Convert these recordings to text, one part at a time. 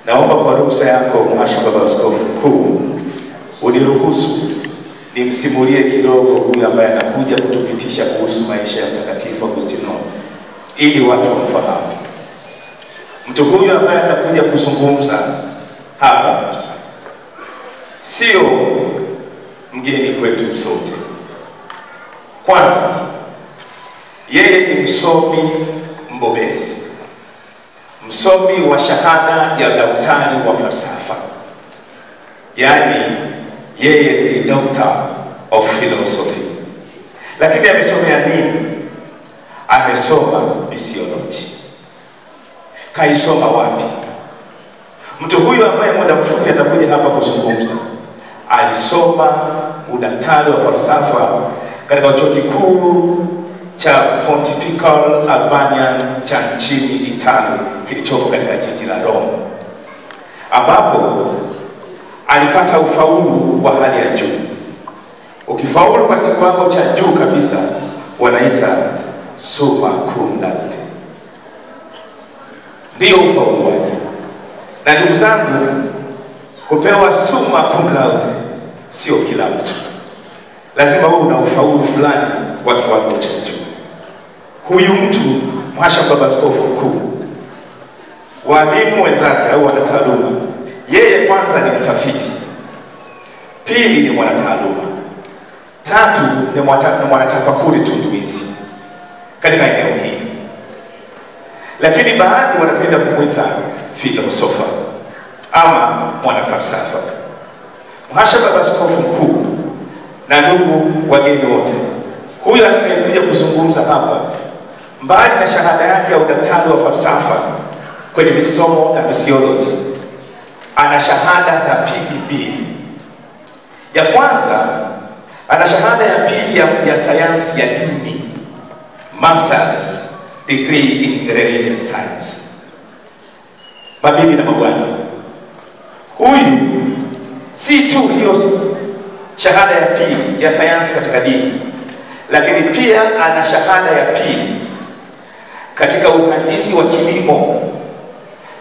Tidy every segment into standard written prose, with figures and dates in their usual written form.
Naomba kwa ruhusa yako Mhashamu Baba Askofu Mkuu, uniruhusu nimsimulie kidogo huyu ambaye anakuja kutupitisha kuhusu maisha ya Mtakatifu Agustino ili watu wamfahamu. Mtu huyu ambaye atakuja kuzungumza hapa sio mgeni kwetu sote. Kwanza, yeye ni msomi mbobezi, msomi wa shahada ya daktari wa falsafa, yaani yeye ni Doctor of Philosophy. Lakini amesomea nini? Amesoma missiology. Kaisoma wapi? Mtu huyu ambaye muda mfupi atakuja hapa kuzungumza alisoma udaktari wa falsafa katika chuo kikuu cha Pontifical Urbanian cha nchini Italia kilichopo katika jiji la Rome, ambapo alipata ufaulu wa hali ya juu. Ukifaulu kwa kiwango cha juu kabisa wanaita summa cum laude, ndio ufaulu wake. Na ndugu zangu, kupewa summa cum laude sio kila mtu, lazima uwe na ufaulu fulani wa kiwango cha juu. Huyu mtu Mhashamu Baba Askofu Mkuu, walimu wenzake au wanataaluma, yeye kwanza ni mtafiti, pili ni mwanataaluma, tatu ni mwanatafakuri tunduizi katika eneo hili. Lakini baadhi wanapenda kumuita filosofa ama mwanafalsafa. Mhashamu Baba Askofu Mkuu na ndugu wageni wote, huyu atakayekuja kuzungumza hapa, mbali na shahada yake ya udaktari wa falsafa kwenye misomo na missiology, ana shahada za pili mbili. Ya kwanza, ana shahada ya pili ya sayansi ya dini, Master's degree in religious science. Mabibi na mabwana, huyu si tu hiyo shahada ya pili ya sayansi katika dini, lakini pia ana shahada ya pili katika uhandisi wa kilimo.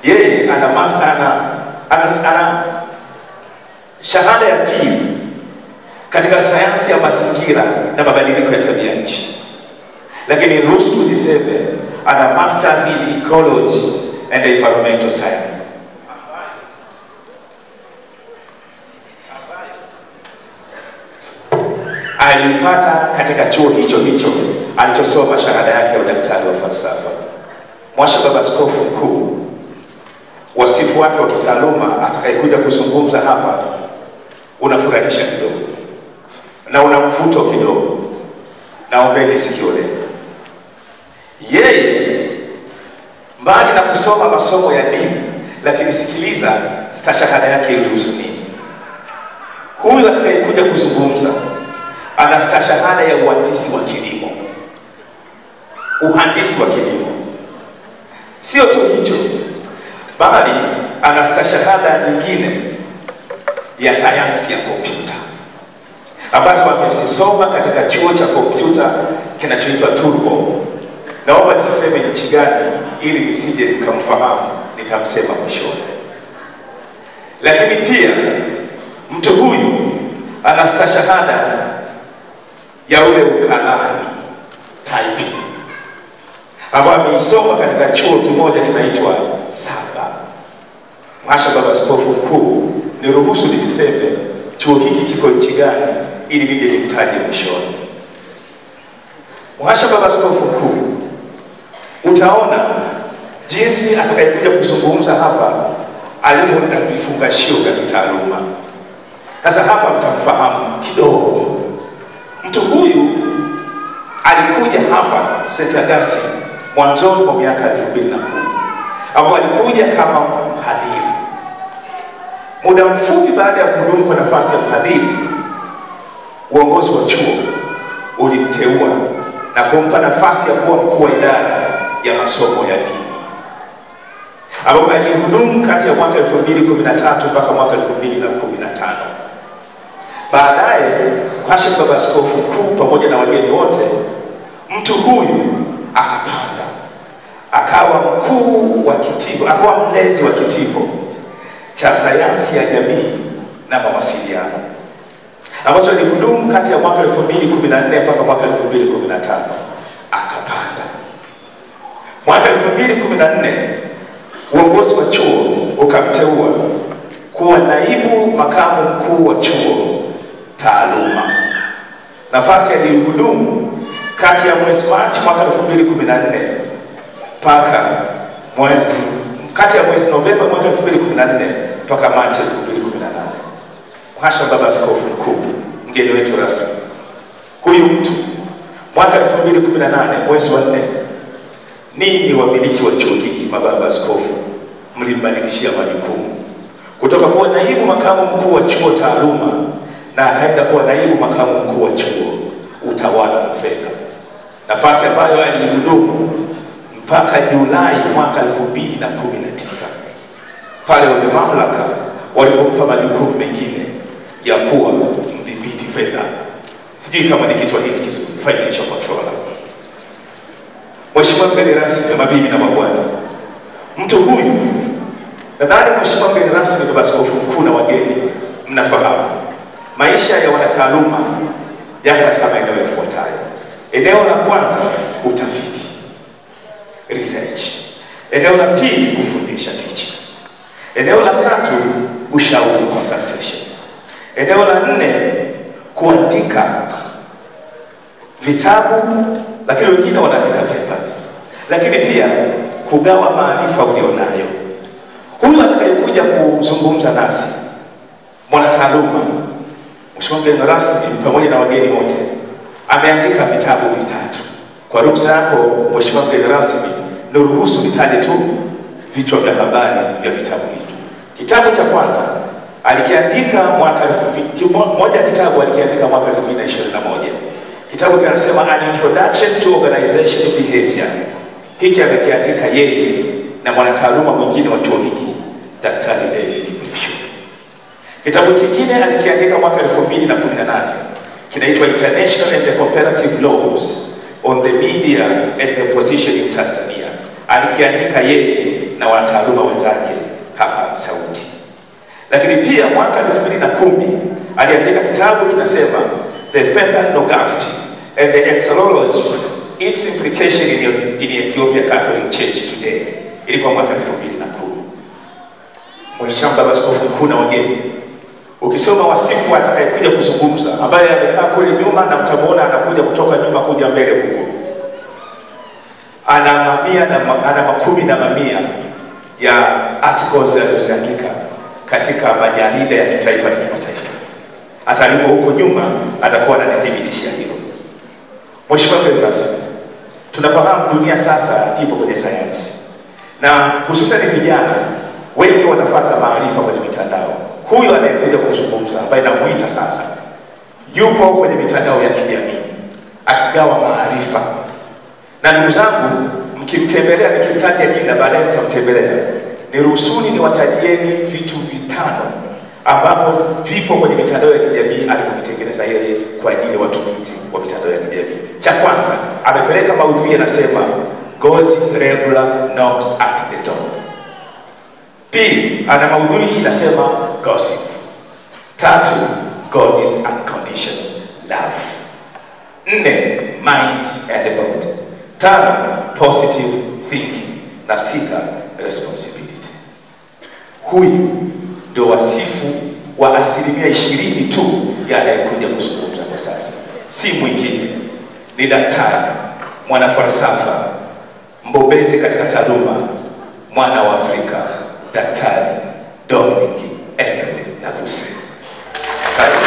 Yeye ana shahada ya pili katika sayansi ya mazingira na mabadiliko ya tabia nchi. Lakini ruhusu niseme ana Masters in Ecology and Environmental Science. Alipata katika chuo hicho alichosoma shahada yake ya udaktari wa falsafa. Mhashamu Baba Askofu Mkuu, wasifu wake wa kitaaluma atakayekuja kuzungumza hapa unafurahisha kidogo na una mvuto kidogo. Naombeni sikio lenu. Yeye mbali na kusoma masomo ya dini, lakini sikiliza stashahada yake ilihusu nini. Huyu atakayekuja kuzungumza ana stashahada ya uhandisi wa kilimo. Uhandisi wa kilimo. Sio tu hicho, bali ana stashahada nyingine ya sayansi ya kompyuta, ambazo amezisoma katika chuo cha kompyuta kinachoitwa Turbo. Naomba nisiseme nchi gani ili nisije nikamfahamu, nitamsema mwishoni. Lakini pia mtu huyu ana stashahada ya ule ukalani typing, ambayo ameisoma katika chuo kimoja kinaitwa Saba. Mhashamu Baba Askofu Mkuu, niruhusu nisiseme chuo hiki kiko nchi gani ili nije nimtaje mwishoni. Mhashamu Baba Askofu Mkuu, utaona jinsi atakayekuja kuzungumza hapa alivyo na vifungashio vya kitaaluma. Sasa hapa mtamfahamu kidogo. Mtu huyu alikuja hapa St. Augustine mwanzoni mwa miaka 2010, ambapo alikuja kama mhadhiri. Muda mfupi baada ya kudumu kwa nafasi ya mhadhiri, uongozi wa chuo ulimteua na kumpa nafasi ya kuwa mkuu wa idara ya masomo ya dini, ambapo alihudumu kati ya mwaka 2013 mpaka mwaka 2015. Baadaye Mhashamu Baba Askofu Mkuu pamoja na wageni wote, mtu huyu akapanda, akawa mkuu wa kitivo, akawa mlezi wa kitivo cha sayansi ya jamii na mawasiliano, ambacho alihudumu kati ya mwaka 2014 mpaka mwaka 2015. Akapanda mwaka 2014, uongozi wa chuo ukamteua kuwa naibu makamu mkuu wa chuo taaluma, nafasi aliyohudumu kati ya mwezi Machi mwaka 2014 mpaka kati ya mwezi Novemba mwaka 2014 mpaka Machi 2018. Mhashamu Baba Askofu Mkuu, mgeni wetu rasmi, huyu mtu mwaka 2018 mwezi wa 4, ninyi wamiliki wa chuo hiki, mababa askofu, mlimbadilishia majukumu kutoka kuwa naibu makamu mkuu wa chuo taaluma na akaenda kuwa naibu makamu mkuu wa chuo utawala na fedha, nafasi ambayo alihudumu mpaka Julai mwaka 2019 pale wenye mamlaka walipompa majukumu mengine ya kuwa mdhibiti fedha. Sijui kama ni Kiswahili kizuri, financial controller. Mheshimiwa mgeni rasmi, mabibi na mabwana, mtu huyu, nadhani Mheshimiwa mgeni rasmi, Baba Askofu Mkuu na wageni, mnafahamu maisha ya wanataaluma yako katika maeneo yafuatayo. Eneo la kwanza, utafiti, research. Eneo la pili, kufundisha, teaching. Eneo la tatu, ushauri, consultation. Eneo la 4, kuandika vitabu, lakini wengine wanaandika papers, lakini pia kugawa maarifa ulionayo. Huyu atakayekuja kuzungumza nasi, mwanataaluma, Mheshimiwa mgeni rasmi pamoja na wageni wote, ameandika vitabu 3. Kwa ruhusa yako Mheshimiwa mgeni rasmi, niruhusu nitaje tu vichwa vya habari vya vitabu hivi. Kitabu cha kwanza alikiandika mwaka 2021. Kitabu kinasema An Introduction to Organizational Behavior. Hiki amekiandika yeye na mwanataaluma mwingine wa chuo hiki, Daktari David Mrisho. Kitabu kingine alikiandika mwaka 2018, kinaitwa International and the Comparative Laws on the Media and the Position in Tanzania. Alikiandika yeye na wanataaluma wenzake hapa Sauti. Lakini pia mwaka 2010 aliandika kitabu kinasema The Feather Nogasti and the Exorology, Its Implication in Ethiopia Catholic Church Today. Ilikuwa mwaka 2010. Mhashamu Baba Askofu Mkuu na wageni, ukisoma wasifu atakayekuja kuzungumza, ambaye amekaa kule nyuma na mtamuona anakuja kutoka nyuma kuja mbele huko, ana mamia ana makumi na mamia ya articles alizoandika katika majarida ya kitaifa na kimataifa. Hata alipo huko nyuma atakuwa ananithibitishia hilo. Mheshimiwa mgeni rasmi, tunafahamu dunia sasa ipo kwenye sayansi, na hususan vijana wengi wanafuata maarifa kwenye mitandao. Huyu anayekuja kuzungumza, ambaye namuita sasa, yupo kwenye mitandao ya kijamii akigawa maarifa. Na ndugu zangu, mkimtembelea, nikimtaja jina baadaye mtamtembelea, niruhusuni niwatajieni vitu 5 ambavyo vipo kwenye mitandao ya kijamii alivyovitengeneza yeye kwa ajili ya watumizi wa mitandao ya kijamii. Cha kwanza, amepeleka maudhui yanasema God regular knock at the door. Pili, ana maudhui inasema gossip. 3, God is unconditional love. 4, mind and body. 5, positive thinking. Na 6, responsibility. Huyu ndio wasifu wa 20% tu ya anayekuja kuzungumza kwa sasa. Si mwingine, ni daktari, mwanafalsafa, mbobezi katika taaluma, mwana wa Afrika, Daktari Dominic Andrew Nabuse. Karibu.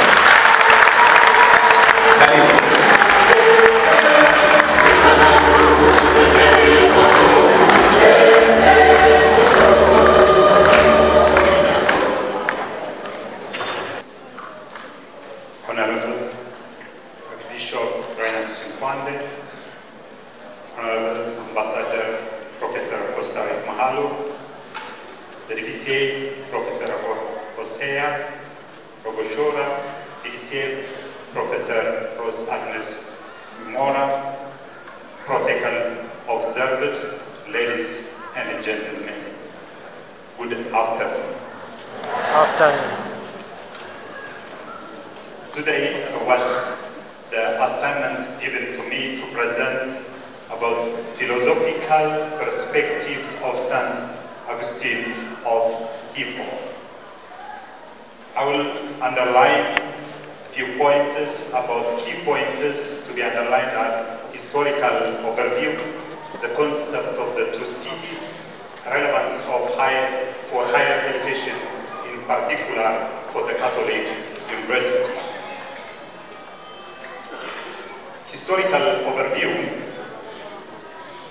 Honorable Bishop Reinhard Sinkwande, Honorable Ambassador Professor Kostawek Mahalo, the DVCA Professor Hosea Rogoshora, DVCF, Professor Rose Agnes Mora, protocol observed, ladies and gentlemen, good afternoon. Today, what the assignment given to me to present about philosophical perspectives of St. Augustine of Hippo. I will underline few pointers about key pointers to be underlined are historical overview, the concept of the two cities, relevance of higher education, in particular for the Catholic University. Historical overview.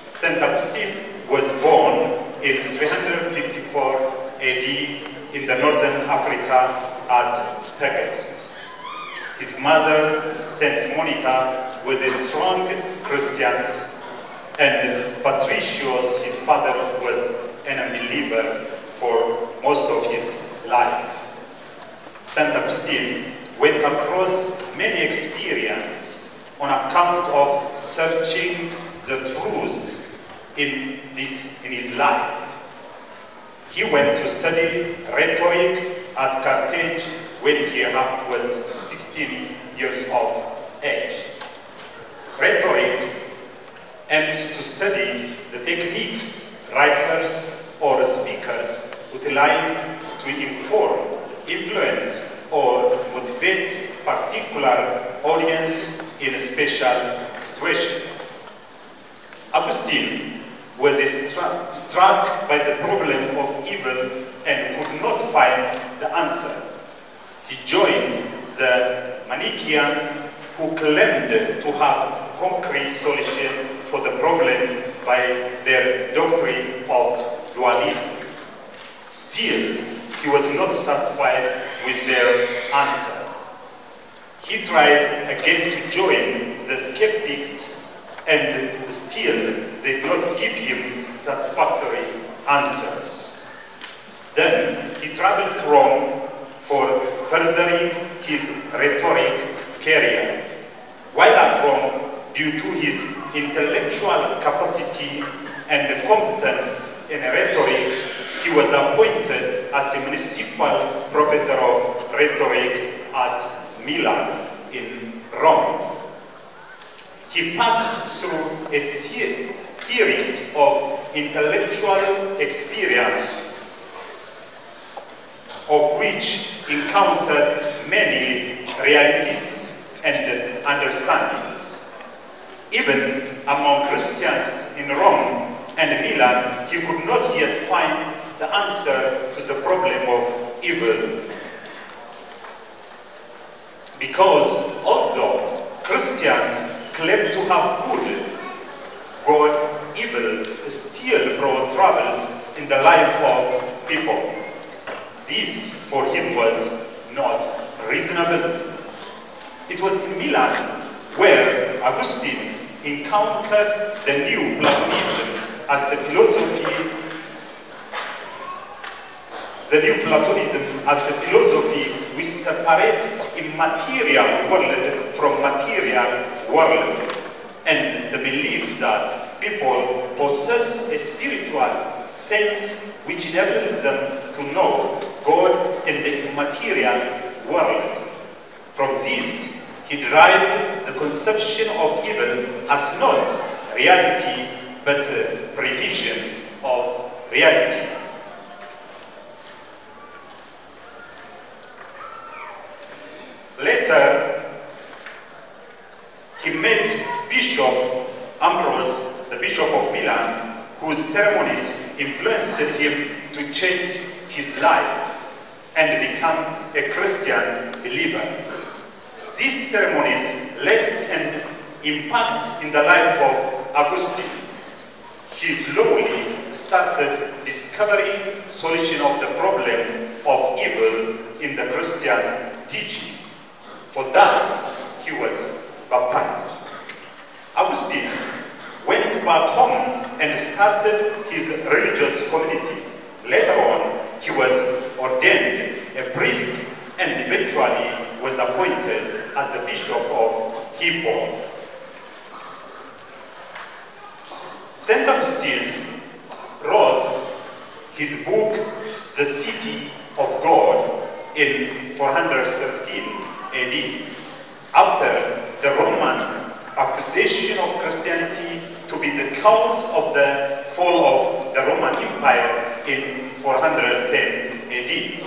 St. Augustine was born in 354 AD in the northern Africa at Tegest. His mother, St. Monica, was a strong Christian, and Patricius, his father, was an unbeliever for most of his life. St. Augustine went across many experiences on account of searching the truth in his life. He went to study rhetoric at Carthage when he was 16 years of age. Rhetoric aims to study the techniques writers or speakers utilize to inform, influence, or motivate particular audience in a special situation. Augustine was struck by the problem of evil and could not find the answer. He joined the Manichaeans, who claimed to have concrete solution for the problem by their doctrine of dualism. Still, he was not satisfied with their answer. He tried again to join the skeptics, and still they did not give him satisfactory answers. Then he traveled to Rome for furthering his rhetoric career. While at Rome, due to his intellectual capacity and competence in rhetoric, he was appointed as a municipal professor of rhetoric at Milan in Rome. He passed through a series of intellectual experience, of which encountered many realities and understandings. Even among Christians in Rome and Milan, he could not yet find the answer to the problem of evil. Because although Christians claim to have good, God, evil still brought troubles in the life of people. This for him was not reasonable. It was in Milan where Augustine encountered the new Platonism as a philosophy. The new Platonism as a philosophy which separates immaterial world from material world, and the belief that people possess a spiritual sense which enables them to know God in the immaterial world. From this, he derived the conception of evil as not reality, but a prevision of reality. Later, he met Bishop Ambrose, the Bishop of Milan, whose ceremonies influenced him to change his life and become a Christian believer. These ceremonies left an impact in the life of Augustine. He slowly started discovering solution of the problem of evil in the Christian teaching. For that, he was baptized. Augustine went back home and started his religious community. Later on, he was ordained a priest and eventually was appointed 413 AD, after the Romans' accusation of Christianity to be the cause of the fall of the Roman Empire in 410 AD.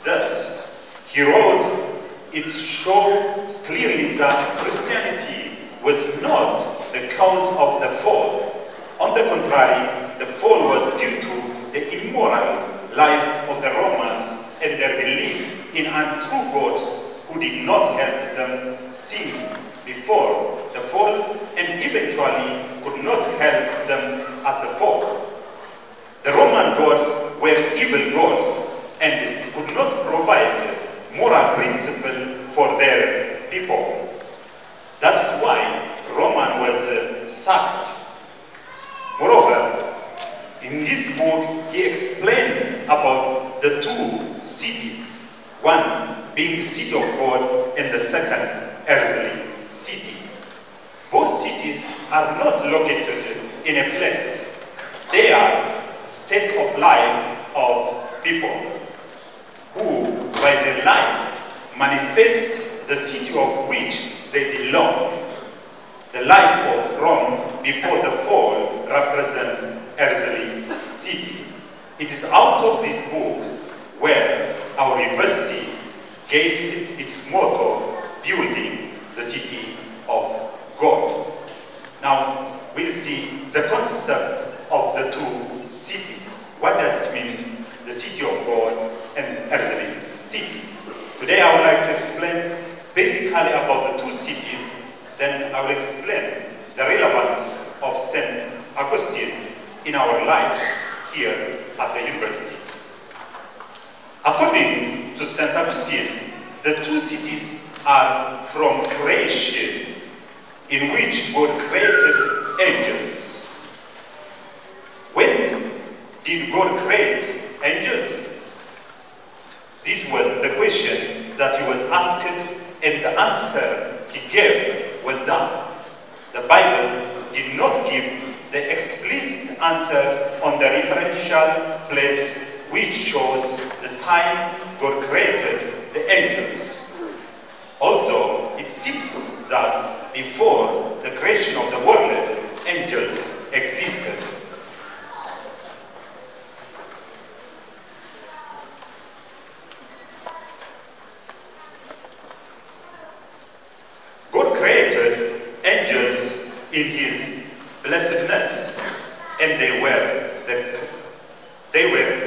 Thus, he wrote, it showed clearly that Christianity was not the cause of the fall. On the contrary, the fall was due to the immoral life of the Romans and their belief in untrue gods who did not help them since before the fall and eventually could not help them at the fall. The Roman gods were evil gods and could not provide moral principle for their people. That is why Roman was sacked. Moreover, in this book he explained about the two cities, one being the city of God and the second earthly city. Both cities are not located in a place. They are state of life of people who, by their life, manifest the city of which they belong. The life of Rome before the fall represents earthly city. It is out of this book where our university gained its motto, building the city of God. Now, we'll see the concept of the two cities. What does it mean, the city of God and earthly city? Today I would like to explain basically about the two cities, then I will explain the relevance of St. Augustine in our lives here at the university. According to St. Augustine, the two cities are from creation, in which God created angels. When did God create angels? This was the question that he was asked, and the answer he gave was that the Bible did not give the explicit answer on the referential place which shows the time God created the angels. Although it seems that before the creation of the world, angels existed. God created angels in his blessedness, and they were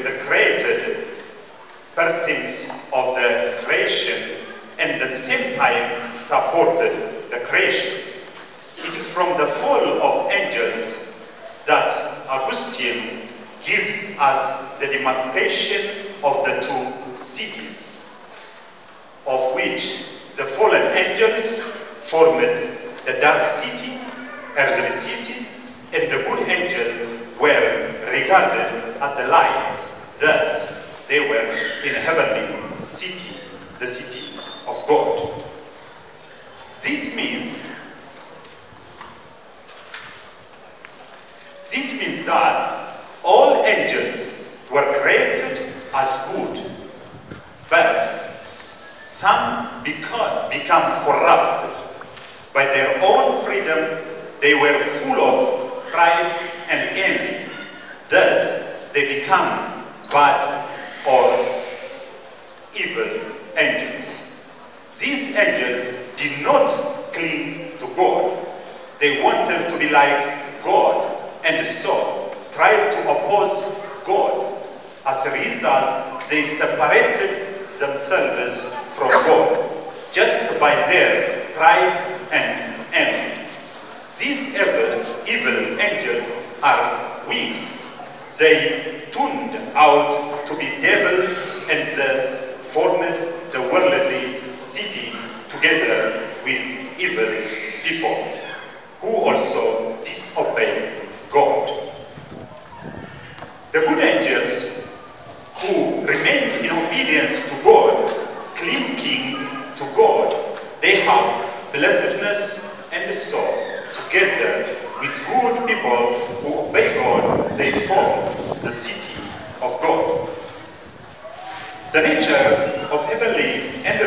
the created persons of the creation, and at the same time supported the creation. It is from the fall of angels that Augustine gives us the demarcation of the two cities, of which the fallen angels formed the dark city, earthly city, and the good angels were regarded as the light. Thus, they were in a heavenly city, the city of God. This means that all angels were created as good, but some become corrupted. By their own freedom, they were full of pride and envy. Thus, they become bad or evil angels. These angels did not cling to God. They wanted to be like God, and so tried to oppose God. As a result, they separated themselves from God just by their pride and envy. These evil angels are weak. They turned out to be devil and thus formed the worldly city together with evil people who also disobey God. The good angels who remained in obedience to God, clinging to God, they have blessedness, and so together with good people who obey God, they form the city of God. The nature of heavenly and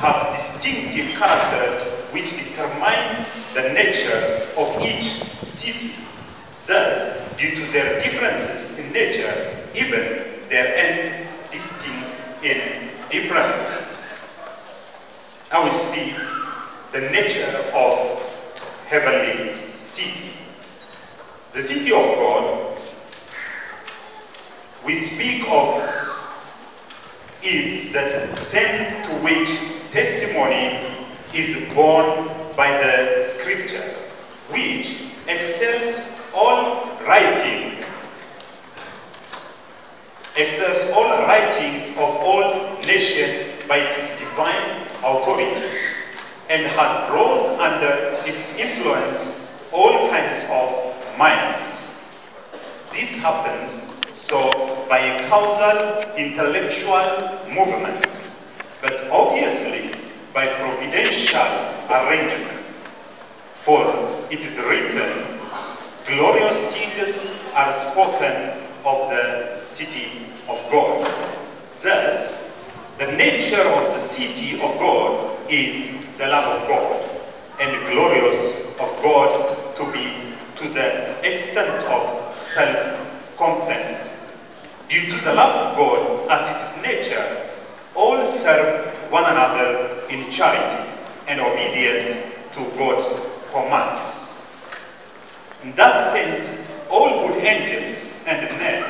have distinctive characters which determine the nature of each city. Thus, due to their differences in nature, even their end distinct in difference. Now we see the nature of heavenly city. The city of God we speak of is the same to which testimony is borne by the scripture, which excels all writings of all nations by its divine authority, and has brought under its influence all kinds of minds. This happened so by a causal intellectual movement, but obviously by providential arrangement. For it is written, glorious things are spoken of the city of God. Thus, the nature of the city of God is the love of God, and glorious of God to be to the extent of self-content. Due to the love of God as its nature, all serve one another in charity and obedience to God's commands. In that sense, all good angels and men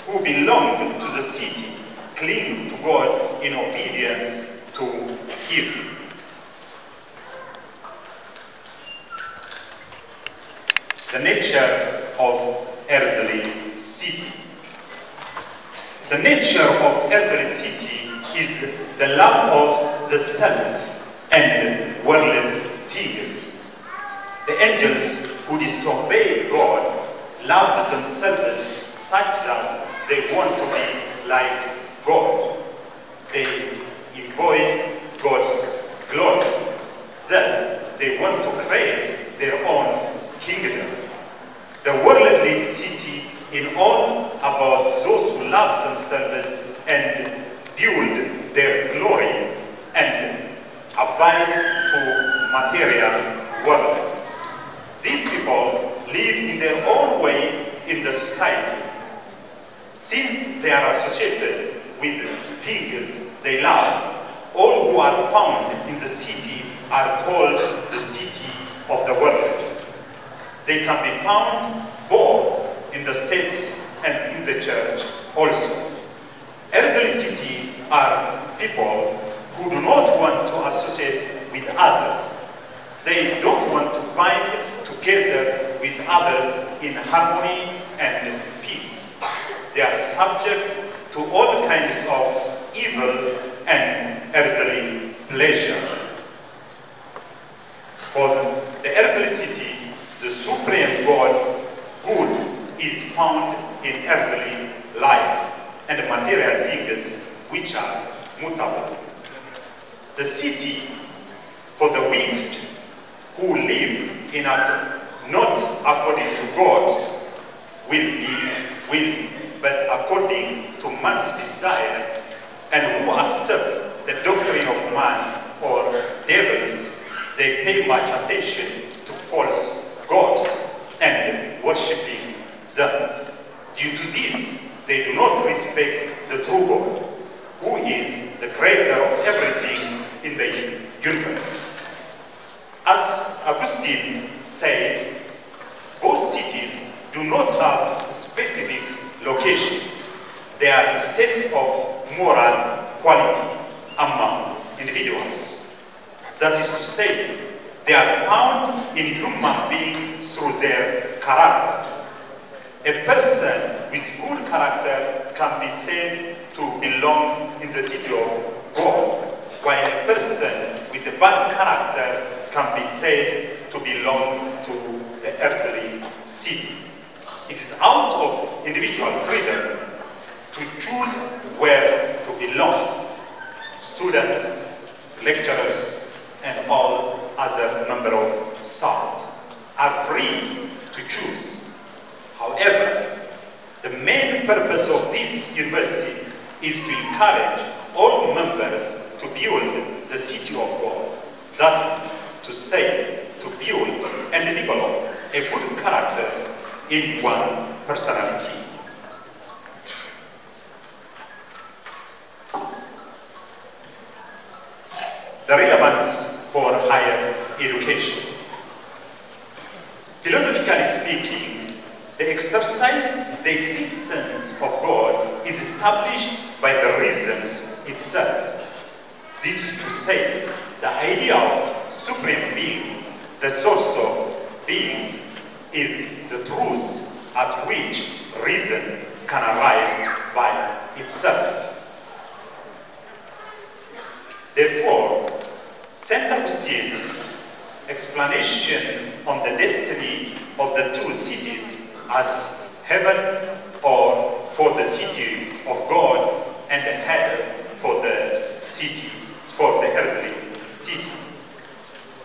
who belong to the city cling to God in obedience to Him. The nature of earthly city. The nature of earthly city is the love of the self and worldly things. The angels who disobeyed God loved themselves such that they want to be like God. They avoid God's glory. Thus, they want to create their own kingdom. The worldly city in all about those who love themselves and build their glory and abide to material world. These people live in their own way in the society. Since they are associated with things they love, all who are found in the city are called the city of the world. They can be found both in the states and in the church also. Earthly city are people who do not want to associate with others. They don't want to bind together with others in harmony and peace. They are subject to all kinds of evil and earthly pleasure. For the earthly city, the supreme God, good, is found in earthly life and material things which are mutable. The city for the wicked who live in not according to God's will, but according to man's desire, and who accept the doctrine of man or devils, they pay much attention to false gods and worshipping them. Due to this, they do not respect the true God, who is the creator of everything in the universe. As Augustine said, both cities do not have specific location. They are states of moral quality among individuals. That is to say, they are found in human beings through their character. A person with good character can be said to belong in the city of God, while a person with a bad character can be said to belong to the earthly city. It is out of individual freedom to choose where to belong. Students, lecturers, and all other member of SALT are free to choose. However, the main purpose of this university is to encourage all members to build the city of God. That is to say, to build and develop a good characters in one personality. The relevance for higher education. Philosophically speaking, the existence of God is established by the reasons itself. This is to say, the idea of supreme being, the source of being, is the truth at which reason can arrive by itself. Therefore, St. Augustine's explanation on the destiny of the two cities as heaven or for the city of God and hell for the city, for the earthly city,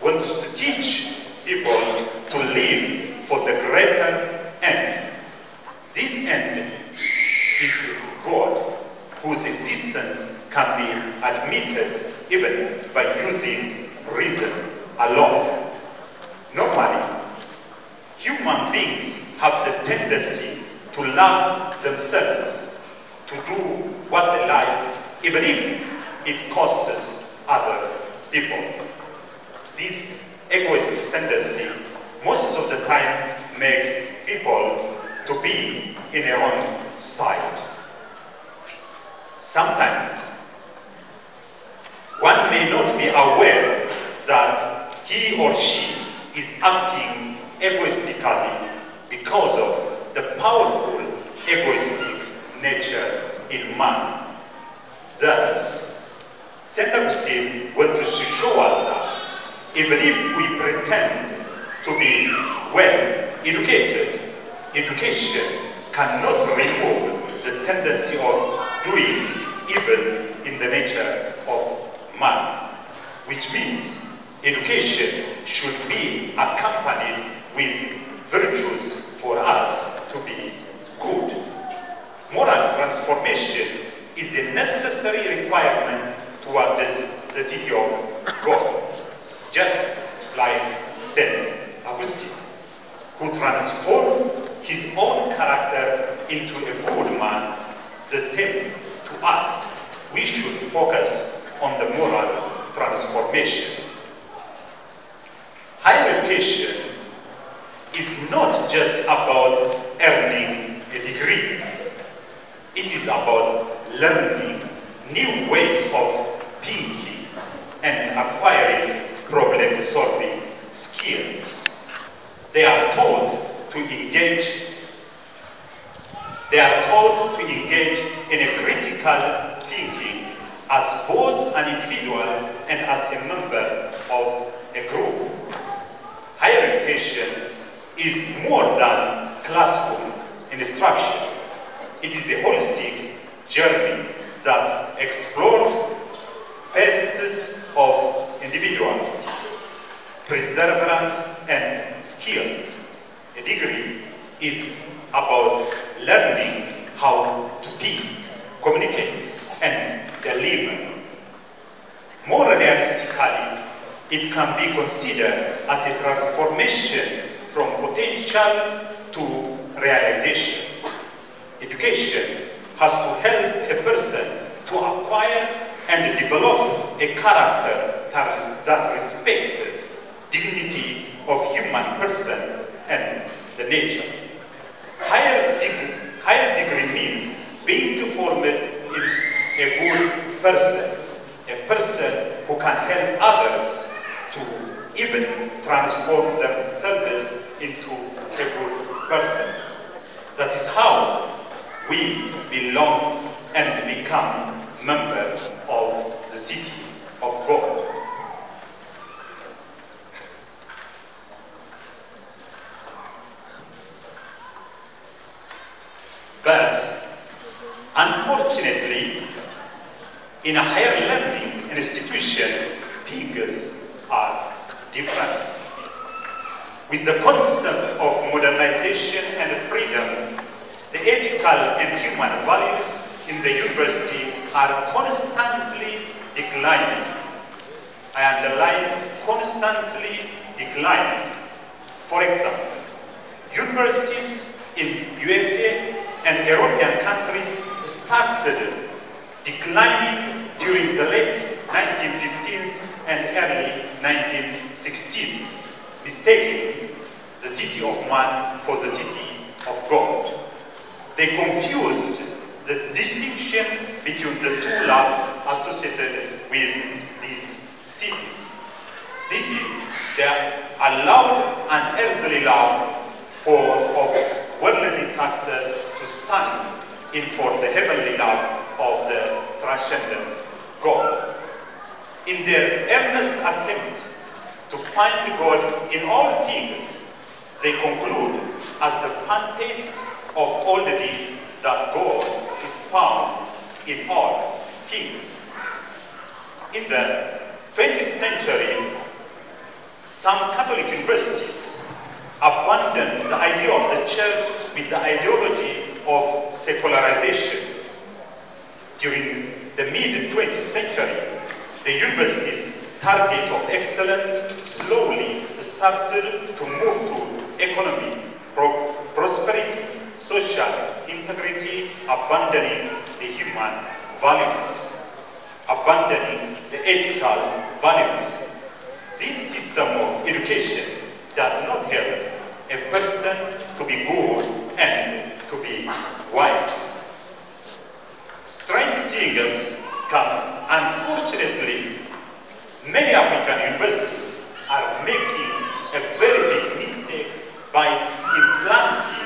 wants to teach people to live for the greater end. This end is God, whose existence can be admitted even by using reason alone. Normally, human beings have the tendency to love themselves, to do what they like, even if it costs other people. This egoist tendency most of the time make people to be in their own side. Sometimes one may not be aware that he or she is acting egoistically because of the powerful egoistic nature in man. Thus, St. Augustine wants to show us that even if we pretend to be well educated, education cannot remove the tendency of doing evil in the nature of man, which means education should be accompanied with virtues for us to be good. Moral transformation is a necessary requirement towards the city of God, just like St. Augustine, who transformed his own character into a good man. The same to us. We should focus on the moral transformation. Higher education is not just about earning a degree. It is about learning new ways of thinking and acquiring problem-solving skills. They are taught to engage in a critical thinking as both an individual and as a member of a group. Higher education is more than classroom instruction. It is a holistic journey that explores facets of individuality, perseverance, and skills. A degree is about learning how to think, communicate, and deliver. More realistically, it can be considered as a transformation from potential to realization. Education has to help a person to acquire and develop a character that respects dignity of human person and the nature. Higher degree means being formed in a good person, a person who can help others to even transform themselves into a good person. That is how we belong and become members of the city of God. But unfortunately, in a higher learning institution, things are different. With the concept of modernization and freedom, the ethical and human values in the university are constantly declining. I underline constantly declining. For example, universities in USA and European countries started declining during the late 1950s and early 1960s, mistaking the city of man for the city of God. They confused the distinction between the two loves associated with these cities. This is the allowed and earthly love of worldly success to stand in for the heavenly love of the transcendent God. In their earnest attempt to find God in all things, they conclude as the pantheist of all the deed that God is found in all things. In the 20th century, some Catholic universities abandoned the idea of the church with the ideology of secularization. During the mid-20th century, the university's target of excellence slowly started to move to economy, prosperity, social integrity, abandoning the human values, abandoning the ethical values. This system of education does not help a person to be good and to be wise. Strange things come. Unfortunately, many African universities are making a very big mistake by implanting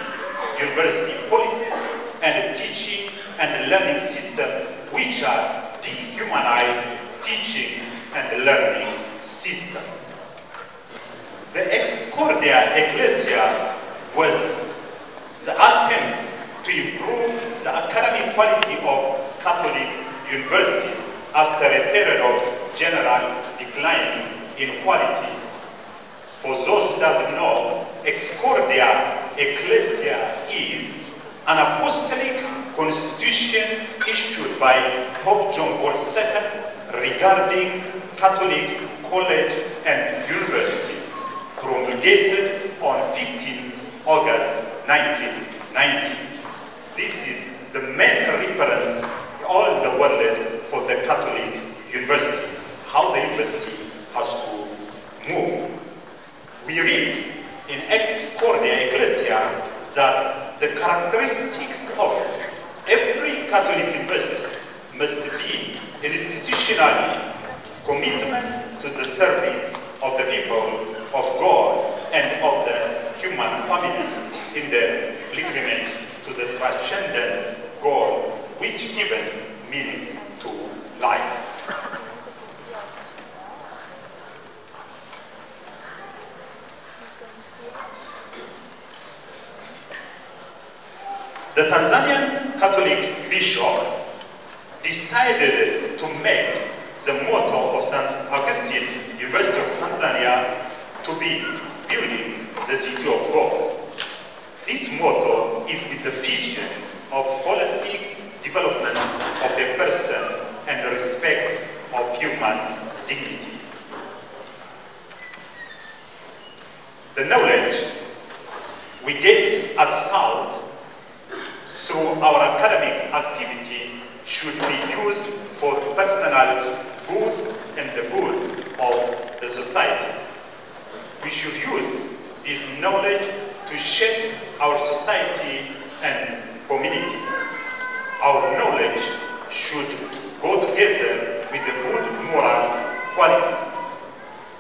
university policies and teaching and learning systems which are dehumanized teaching and learning system. The Ex Cordia Ecclesia was the attempt to improve the academic quality of Catholic universities after a period of general decline in quality. For those who doesn't know, Ex Cordia Ecclesia is an apostolic constitution issued by Pope John Paul II regarding Catholic college and universities, promulgated on 15th August 1990. This is the main reference in all the world for the Catholic universities, how the university has to move. We read in Ex Cordia Ecclesia that the characteristics of every Catholic university must be institutionally commitment to the service of the people of God and of the human family in the pilgrimage to the transcendent God, which given meaning to life. The Tanzanian Catholic bishop decided to make the motto of St. Augustine University of Tanzania to be building the city of God. This motto is with the vision of holistic development of a person and the respect of human dignity. The knowledge we get at SALT through our academic activity should be used for personal good and the good of the society. We should use this knowledge to shape our society and communities. Our knowledge should go together with the good moral qualities.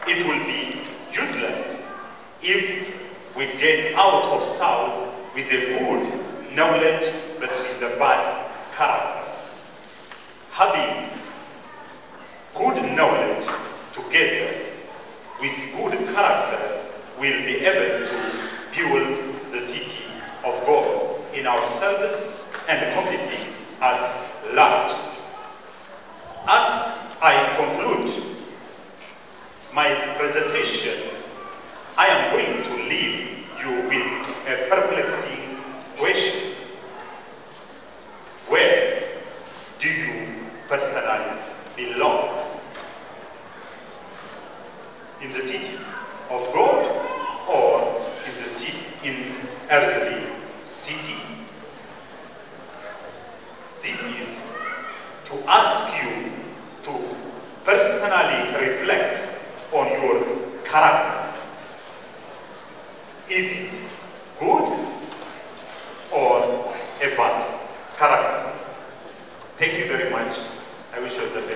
It will be useless if we get out of South with a good knowledge but with a bad character. Having good knowledge together with good character will be able to build the city of God in our service and community at large. As I conclude my presentation, I am going to leave you with a perplexing question. Where do you personally belong? in the city of God or in earthly city? This is to ask you to personally reflect on your character. Is it good or a bad character? Thank you very much. I wish you the best.